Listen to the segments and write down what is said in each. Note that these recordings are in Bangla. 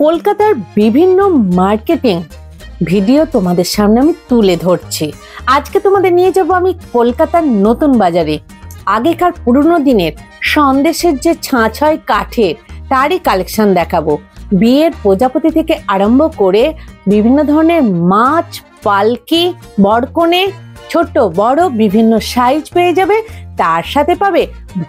কলকাতার বিভিন্ন মার্কেটিং ভিডিও তোমাদের সামনে আমি তুলে ধরছি। আজকে তোমাদের নিয়ে যাব আমি কলকাতার নতুন বাজারে। আগেকার পুরনো দিনের সন্দেশের যে ছাঁচ হয় কাঠের, তারই কালেকশন দেখাবো। বিয়ের প্রজাপতি থেকে আরম্ভ করে বিভিন্ন ধরনের মাছ, পালকি, বরকনে, ছোট বড় বিভিন্ন সাইজ পেয়ে যাবে। তার সাথে পাবে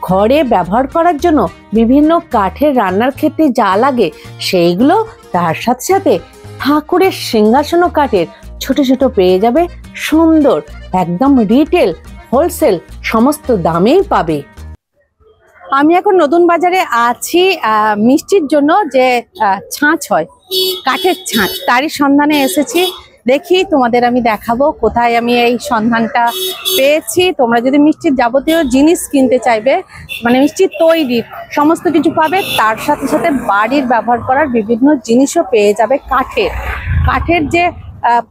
ঘরে ব্যবহার করার জন্য বিভিন্ন কাঠের রান্নার ক্ষেত্রে যা লাগে সেইগুলো। তার সাথে সাথে ঠাকুরের সিংহাসনও কাঠের ছোট ছোট পেয়ে যাবে। সুন্দর একদম রিটেল হোলসেল সমস্ত দামেই পাবে। আমি এখন নতুন বাজারে আছি মিষ্টির জন্য যে ছাঁচ হয় কাঠের ছাঁচ, তারই সন্ধানে এসেছি। দেখি তোমাদের আমি দেখাবো কোথায় আমি এই সন্ধানটা পেয়েছি। তোমরা যদি মিষ্টির যাবতীয় জিনিস কিনতে চাইবে, মানে মিষ্টির তৈরির সমস্ত কিছু পাবে, তার সাথে সাথে বাড়ির ব্যবহার করার বিভিন্ন জিনিসও পেয়ে যাবে। কাঠের যে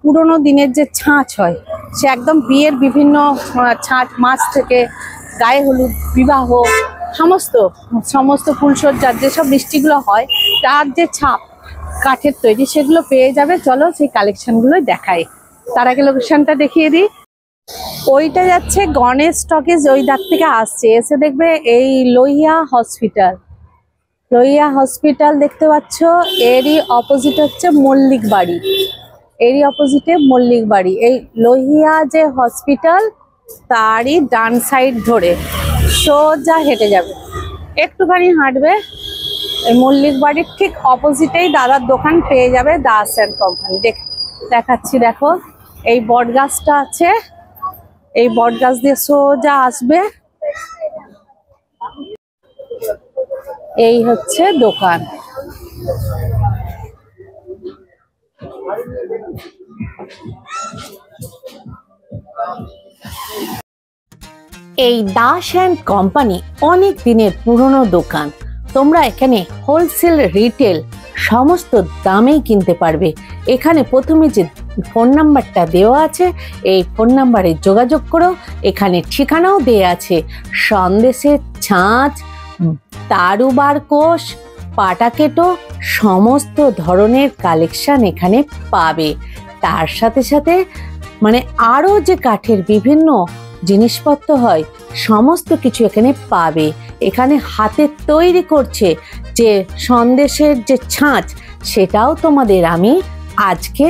পুরনো দিনের যে ছাঁচ হয়, সে একদম বিয়ের বিভিন্ন ছাঁচ, মাছ থেকে গায়ে হলুদ, বিবাহ, সমস্ত ফুলসজ্জার যেসব মিষ্টিগুলো হয় তার যে ছাপ কাঠের তৈরি, সেগুলো পেয়ে যাবে। চলো সেই কালেকশনগুলোই দেখাই। তার আগে লোকেশনটা দেখিয়ে দিই। ওইটা যাচ্ছে গণেশ স্টকেজ, ওই দাগ থেকে আসছে, এসে দেখবে এই লোহিয়া হসপিটাল দেখতে পাচ্ছ। এরই অপোজিট হচ্ছে মল্লিক বাড়ি। এই লোহিয়া যে হসপিটাল, তারই ডান সাইড ধরে সোজা হেঁটে যাবে, একটুখানি হাঁটবে, এই মল্লিক বাড়ির ঠিক অপোজিটেই দাদার দোকান পেয়ে যাবে, দাস অ্যান্ড কোম্পানি। দেখাচ্ছি, দেখো এই বট গাছটা আছে, এই বট গাছ দিয়ে সোজা আসবে, এই হচ্ছে দোকান। এই দাস অ্যান্ড কোম্পানি অনেক দিনের পুরনো দোকান। তোমরা এখানে হোলসেল, রিটেল সমস্ত দামেই কিনতে পারবে। এখানে প্রথমে যে ফোন নাম্বারটা দেওয়া আছে, এই ফোন নাম্বারে যোগাযোগ করো। এখানে ঠিকানাও দেওয়া আছে। সন্দেশের ছাঁচ, তারুবার কোষ, পাটাকেটো সমস্ত ধরনের কালেকশন এখানে পাবে। তার সাথে সাথে মানে আরও যে কাঠের বিভিন্ন জিনিসপত্র হয় সমস্ত কিছু এখানে পাবে। এখানে হাতে তৈরি করছে যে সন্দেশের যে ছাঁচ, সেটাও তোমাদের আমি আজকে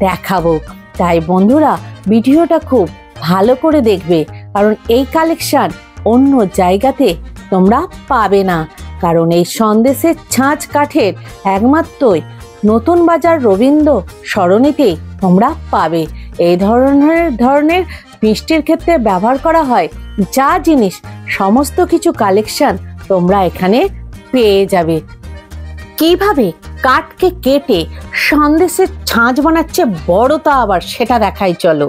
দেখাবো। তাই বন্ধুরা ভিডিওটা খুব ভালো করে দেখবে, কারণ এই কালেকশন অন্য জায়গাতে তোমরা পাবে না। কারণ এই সন্দেশের ছাঁচ কাঠের একমাত্রই নতুন বাজার রবীন্দ্র সরণিতেই তোমরা পাবে। এই ধরনের মিষ্টির ক্ষেত্রে ব্যবহার করা হয় যা জিনিস, সমস্ত কিছু কালেকশন তোমরা এখানে পেয়ে যাবে। কিভাবে কাঠকে কেটে সন্দেশের ছাঁচ বানাচ্ছে বড়টা, আবার সেটা দেখাই চলো।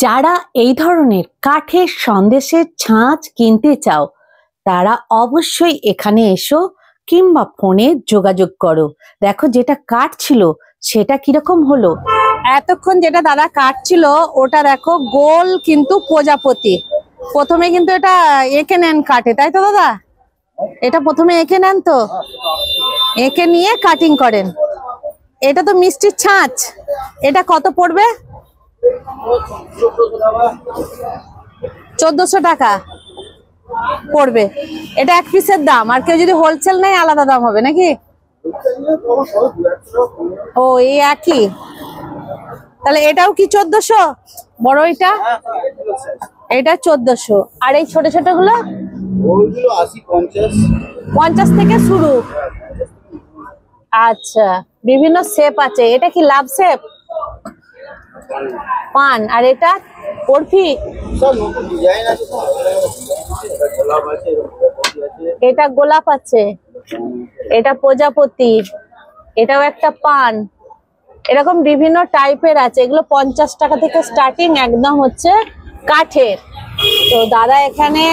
যারা এই ধরনের কাঠের সন্দেশের ছাঁচ কিনতে চাও, তারা অবশ্যই এখানে এসো কিংবা ফোনে যোগাযোগ করো। দেখো যেটা কাটছিল সেটা কিরকম হলো। এতক্ষণ যেটা দাদা কাটছিল ওটা দেখো গোল, কিন্তু প্রজাপতি। প্রথমে কিন্তু এটা এঁকে নেন কাটে, তাই তো দাদা? এটা প্রথমে এঁকে নেন, তো এঁকে নিয়ে কাটিং করেন। এটা তো মিষ্টির ছাঁচ, এটা কত পড়বে? 1400 টাকা পড়বে। এটা এক পিসের দাম, আর কেউ যদি হোলসেল নেয় আলাদা দাম হবে নাকি? ও এই একই। তাহলে এটাও কি 1400? বড় এটা 1400। আর এই ছোট ছোট গুলো 50 থেকে শুরু। আচ্ছা, বিভিন্ন শেপ আছে। এটা কি লাভ শেপ? পান। আর এটা বরফি। এটা গোলাপ আছে, এটা প্রজাপতি, এটাও একটা পান। এরকম বিভিন্ন টাইপের আছে। এগুলো 50 টাকা থেকে স্টার্টিং, একদম হচ্ছে কাঠের। তো দাদা এখানে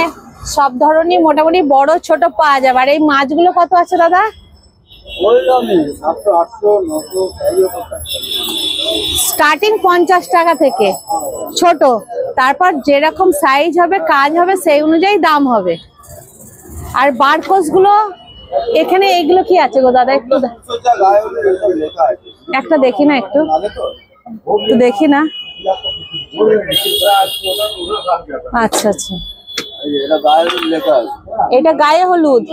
সব ধরনের মোটামুটি বড় ছোট পাওয়া যাবে। আর এই মাছগুলো কত আছে দাদা? স্টার্টিং 50 টাকা থেকে ছোট, তারপর যেরকম সাইজ হবে কাজ হবে সেই অনুযায়ী দাম হবে। আর বারকোস গুলো এখানে এইগুলো কি আছে গো দাদা? একটু একটা দেখি না, একটু দেখি না। আচ্ছা আচ্ছা, এটা গায়ে হলুদ,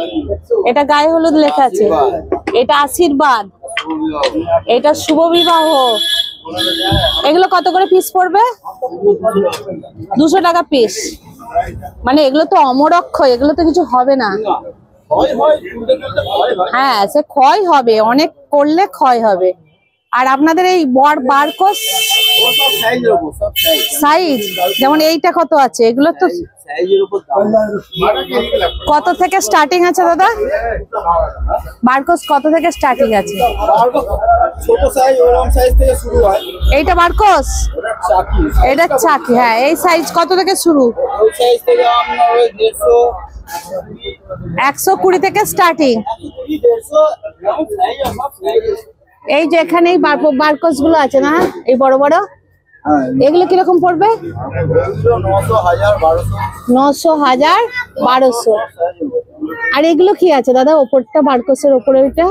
এটা গায়ে হলুদ লেখা আছে। এটা আশীর্বাদ, এটা শুভ বিবাহ। এগুলো কত করে পিস পড়বে? 200 টাকা পিস। মানে এগুলো তো অমরক্ষয়, এগুলো তো কিছু হবে না। হ্যাঁ, সে ক্ষয় হবে, অনেক করলে ক্ষয় হবে। আর আপনাদের এই বারকোস সাইজ, যেমন এইটা কত আছে? এগুলো তো কত থেকে স্টার্টিং আছে দাদা? বারকোস কত থেকে স্টার্টিং আছে? ছোট সাইজ ওরকম সাইজ থেকে শুরু হয়। এইটা বারকোস, এটা চাকি। হ্যাঁ, এই সাইজ কত থেকে শুরু? ওই সাইজ থেকে আমরা ওই 150 120 থেকে স্টার্টিং। 150 এই যে এখানে এই বারকোস গুলো আছে না, এই বড় বড়, এগুলো কিরকম পড়বে? 900, 1000, 1200। আর এগুলো কি আছে দাদা ওপরটা? বারকোসের ওপরে ওইটা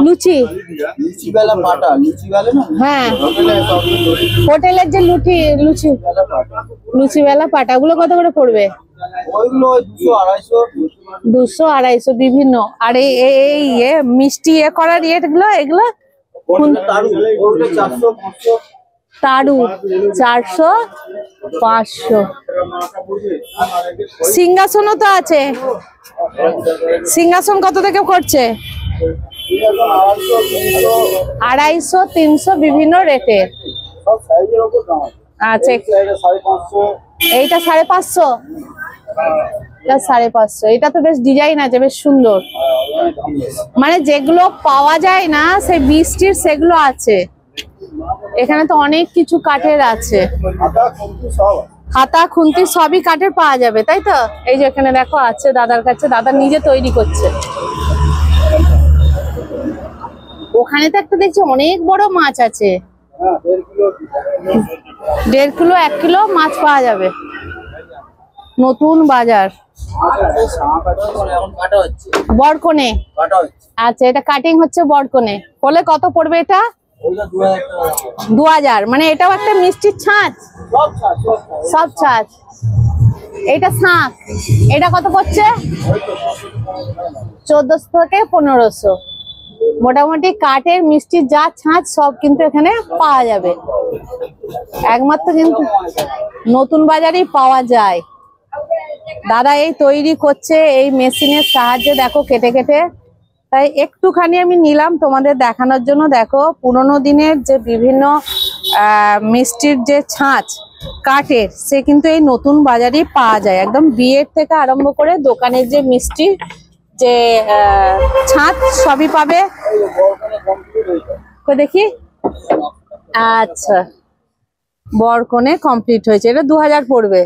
লুচি, হ্যাঁ হোটেলের যে লুচি বেলা পাটা, ওগুলো কত করে পড়বে? 200, 250 বিভিন্ন। আর এই মিষ্টি করার এগুলো তারু 400, 500। সিংহাসনও তো আছে। সিংহাসন কত থেকে করছে? 250, 300 বিভিন্ন রেটের। আচ্ছা, এইটা 550, এটা 550। এটা তো বেশ ডিজাইন আছে, বেশ সুন্দর। মানে যেগুলো পাওয়া যায় না সেই বৃষ্টির, সেগুলো আছে এখানে। তো অনেক কিছু কাঠের আছে, খাতা খুন্তি সবই কাঠের পাওয়া যাবে, তাই তো? এই যে এখানে দেখো আছে দাদার কাছে, দাদা নিজে তৈরি করছে। ওখানে তো একটা দেখছি অনেক বড় মাছ আছে, 1.5 কিলো 1 কিলো মাছ পাওয়া যাবে। নতুন বাজার, বরকনে। আচ্ছা, এটা কাটিং হচ্ছে বরকনে। হলে কত পড়বে এটা? 2000। মানে এটাও একটা মিষ্টির ছাঁচ, সব ছাঁচ। এটা শাঁখ, এটা কত পড়ছে? 1400 থেকে 1500। মোটামুটি কাঠের মিষ্টির যা ছাঁচ সব কিন্তু এখানে পাওয়া যাবে। একমাত্র কিন্তু নতুন বাজারেই পাওয়া যায়। দাদা এই তৈরি করছে এই মেশিনের সাহায্যে, দেখো কেটে কেটে। তাই একটুখানি আমি নিলাম তোমাদের দেখানোর জন্য। দেখো পুরোনো দিনের যে বিভিন্ন মিষ্টির যে ছাঁচ কাঠের, সে কিন্তু এই নতুন বাজারেই পাওয়া যায়। একদম বিয়ের থেকে আরম্ভ করে দোকানের যে মিষ্টি যে ছাঁচ সবই পাবে। দেখি, আচ্ছা বরকনে কমপ্লিট হয়েছে। এটা 2000 পড়বে।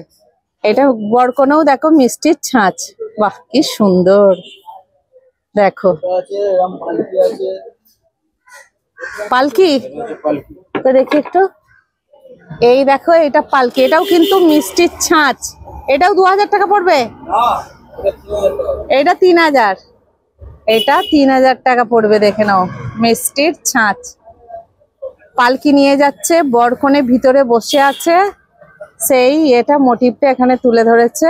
এটা বরকনেও দেখো মিষ্টির ছাঁচ, বাহ কি সুন্দর। দেখো পালকি, তো দেখি একটু। এই দেখো এটা পালকি, এটাও কিন্তু মিষ্টির ছাঁচ। এটাও 2000 টাকা পড়বে। এটা 3000, এটা 3000 টাকা পড়বে। দেখে নাও মিষ্টির ছাঁচ। পালকি নিয়ে যাচ্ছে, বরকনে ভিতরে বসে আছে। সেই এটা মোটিভটা এখানে তুলে ধরেছে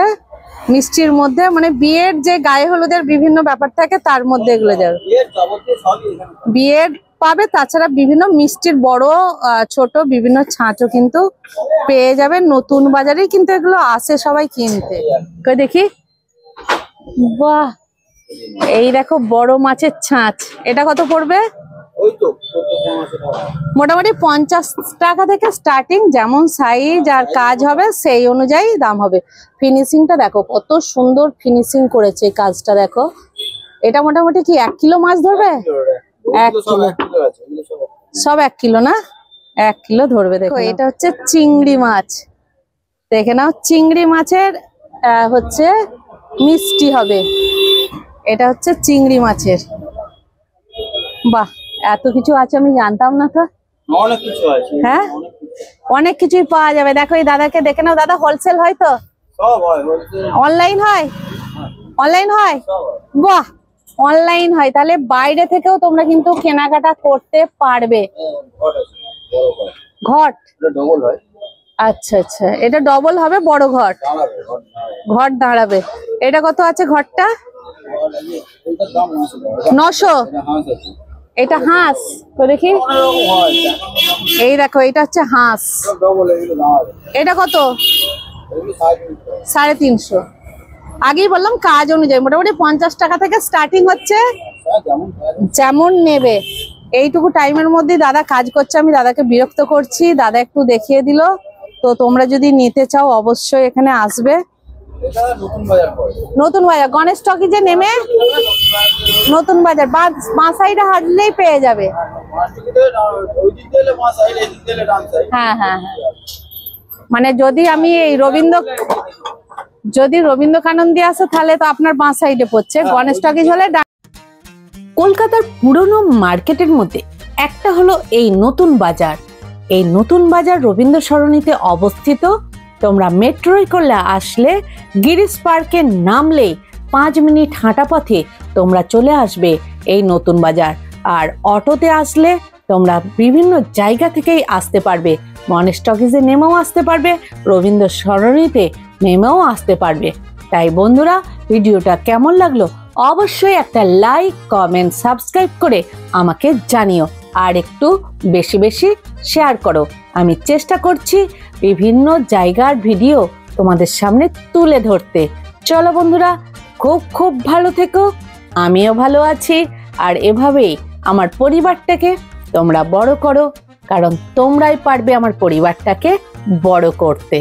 মিষ্টির মধ্যে। মানে বিয়ের যে গায়ে হলুদের বিভিন্ন ব্যাপার থাকে তার মধ্যে এগুলো যাবে। বিয়ের পাবে, তাছাড়া বিভিন্ন মিষ্টির বড় ছোট বিভিন্ন ছাঁচও কিন্তু পেয়ে যাবে। নতুন বাজারেই কিন্তু এগুলো আসে সবাই কিনতে। দেখি, বাহ এই দেখো বড় মাছের ছাঁচ, এটা কত পড়বে? ওই তো 14-15 টাকা। মোটামুটি 50 টাকা থেকে স্টার্টিং, যেমন সাইজ আর কাজ হবে সেই অনুযায়ী দাম হবে। ফিনিশিংটা দেখো কত সুন্দর ফিনিশিং করেছে, কাজটা দেখো। এটা মোটামুটি কি 1 কিলো মাছ ধরবে? 1 কিলো, সব 1 কিলো না? 1 কিলো ধরবে। দেখো এটা হচ্ছে চিংড়ি মাছ, দেখে নাও। চিংড়ি মাছের হচ্ছে মিষ্টি হবে, এটা হচ্ছে চিংড়ি মাছের। বাহ, এত কিছু আছে আমি জানতাম না তো। অনেক কিছু আছে। হ্যাঁ, অনেক কিছুই পাওয়া যাবে। দেখো এই দাদাকে দেখে নাও, দাদা হোলসেল হয় তো? সব হয়, wholesale। অনলাইন হয়? অনলাইন হয়? বাহ, অনলাইন হয়, তাহলে বাইরে থেকেও তোমরা কিন্তু কেনাকাটা করতে পারবে। ঘট আছে, বড় ঘট। ঘট? এটা ডবল হয়। আচ্ছা আচ্ছা, এটা ডবল হবে, বড় ঘট। দাঁড়াবে, ঘট দাঁড়াবে। ঘট দাঁড়াবে। এটা কত আছে ঘরটা? এটার দাম 900। এটা হাঁস আছে। এটা হাঁস তো দেখি, অনেক রকম হয়। এই দেখো এটা হচ্ছে হাঁস। ডবল এগুলো দাঁড়াবে। এটা কত? এগুলো 350। 350। আগেই বললাম কাজ অনুযায়ী মোটামুটি 50 টাকা থেকে স্টার্টিং হচ্ছে, যেমন যেমন নেবে। এইটুকু টাইমের মধ্যে দাদা কাজ করছে, আমি দাদাকে বিরক্ত করছি, দাদা একটু দেখিয়ে দিল। তো তোমরা যদি নিতে চাও অবশ্যই এখানে আসবে। এটা নতুন বাজার পড়ে। নতুন বাজার, গণেশ টকিজে নেমে নতুন বাজার বাঁ সাইডে হাঁটলেই পেয়ে যাবে। ওই দিক দিলে মাছ সাইড, এই দিক দিলে ডান সাইড। হ্যাঁ হ্যাঁ হ্যাঁ, মানে যদি আমি এই যদি রবীন্দ্রকানন্দে আসে তাহলে তো আপনার বাঁ সাইডে পড়ছে, গণেশ টকিজ হলে কলকাতার পুরনো মার্কেটের মধ্যে একটা হলো এই নতুন বাজার। এই নতুন বাজার রবীন্দ্র সরণিতে অবস্থিত। তোমরা মেট্রোয় করলে আসলে গিরিশ পার্কে নামলেই 5 মিনিট হাঁটা পথে তোমরা চলে আসবে এই নতুন বাজার। আর অটোতে আসলে তোমরা বিভিন্ন জায়গা থেকেই আসতে পারবে। গণেশ টকিজে নেমেও আসতে পারবে, রবীন্দ্র সরণিতে নেমেও আসতে পারবে। তাই বন্ধুরা, ভিডিওটা কেমন লাগলো অবশ্যই একটা লাইক, কমেন্ট, সাবস্ক্রাইব করে আমাকে জানিও। আর একটু বেশি বেশি শেয়ার করো। আমি চেষ্টা করছি বিভিন্ন জায়গার ভিডিও তোমাদের সামনে তুলে ধরতে। চলো বন্ধুরা, খুব খুব ভালো থেকো। আমিও ভালো আছি। আর এভাবেই আমার পরিবারটাকে তোমরা বড় করো, কারণ তোমরাই পারবে আমার পরিবারটাকে বড় করতে।